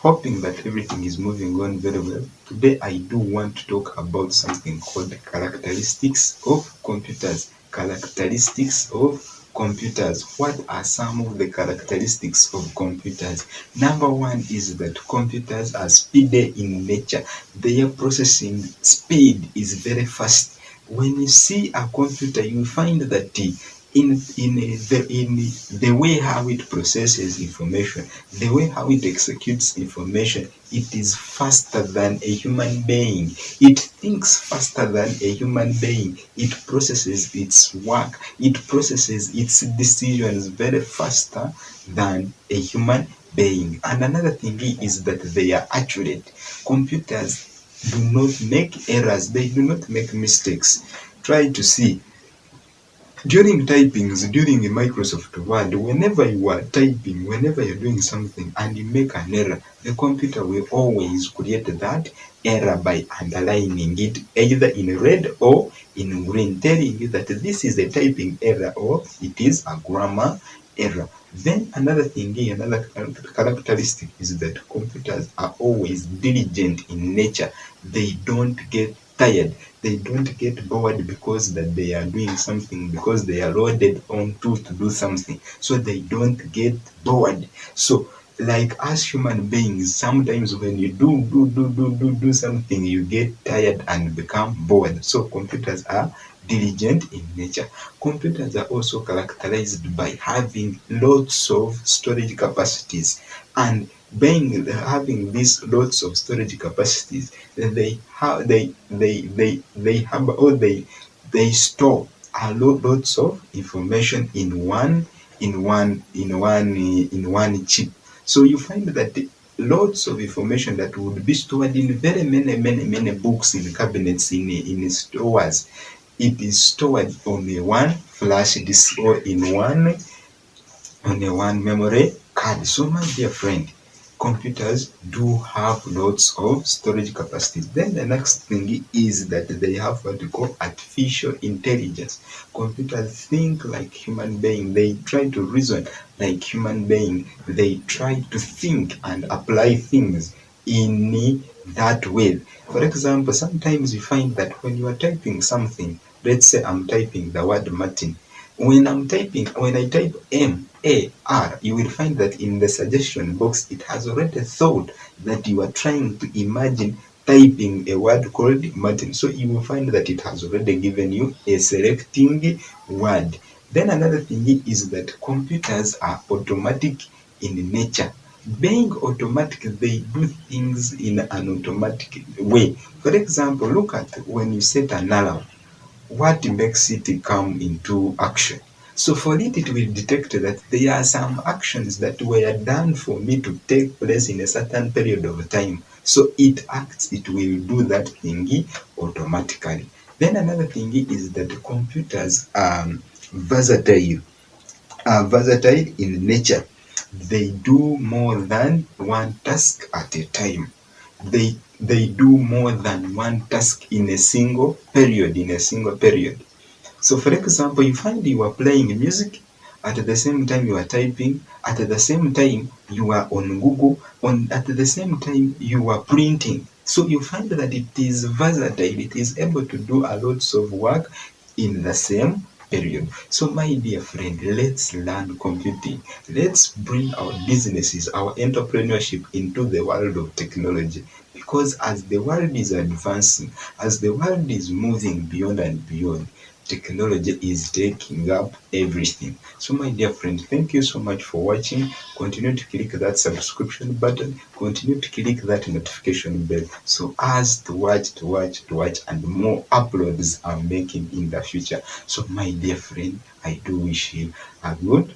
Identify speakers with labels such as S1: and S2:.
S1: Hoping that everything is moving on very well. Today I do want to talk about something called characteristics of computers. Characteristics of computers. What are some of the characteristics of computers? Number one is that computers are speedy in nature. Their processing speed is very fast. When you see a computer, you find that in the way how it processes information, the way how it executes information, it is faster than a human being. It thinks faster than a human being. It processes its work. It processes its decisions very faster than a human being. And another thing is that they are accurate. Computers do not make errors. They do not make mistakes. Try to see during typings, during Microsoft Word, whenever you are typing, whenever you're doing something and you make an error, the computer will always create that error by underlining it either in red or in green, telling you that this is a typing error or it is a grammar error. Then another characteristic is that computers are always diligent in nature. They don't get tired. They don't get bored because that they are doing something, because they are loaded onto to do something. So they don't get bored. So like us human beings, sometimes when you do something, you get tired and become bored. So computers are diligent in nature. Computers are also characterized by having lots of storage capacities, and being having these lots of storage capacities, they have they store lots of information in one chip. So you find that lots of information that would be stored in very many books, in cabinets, in stores, it is stored on a one flash disk or on a one memory card. So my dear friend, computers do have lots of storage capacity. Then the next thing is that they have what we call artificial intelligence. Computers think like human being. They try to reason like human being. They try to think and apply things in that way. For example, sometimes you find that when you are typing something, let's say I'm typing the word Martin. When I type MAR, you will find that in the suggestion box, it has already thought that you are trying to imagine typing a word called Martin. So you will find that it has already given you a selecting word. Then another thing is that computers are automatic in nature. Being automatic, they do things in an automatic way. For example, look at when you set an alarm, what makes it come into action. So for it will detect that there are some actions that were done for me to take place in a certain period of time. So it will do that thing automatically. Then another thing is that computers are versatile in nature. They do more than one task at a time. They do more than one task in a single period. So for example, you find you are playing music, at the same time you are typing, at the same time you are on Google, at the same time you are printing. So you find that it is versatile, it is able to do a lot of work in the same period. So my dear friend, let's learn computing. Let's bring our businesses, our entrepreneurship into the world of technology. Because as the world is advancing, as the world is moving beyond and beyond, technology is taking up everything. So my dear friend, thank you so much for watching. Continue to click that subscription button, continue to click that notification bell, so as to watch and more uploads I'm making in the future. So my dear friend, I do wish you a good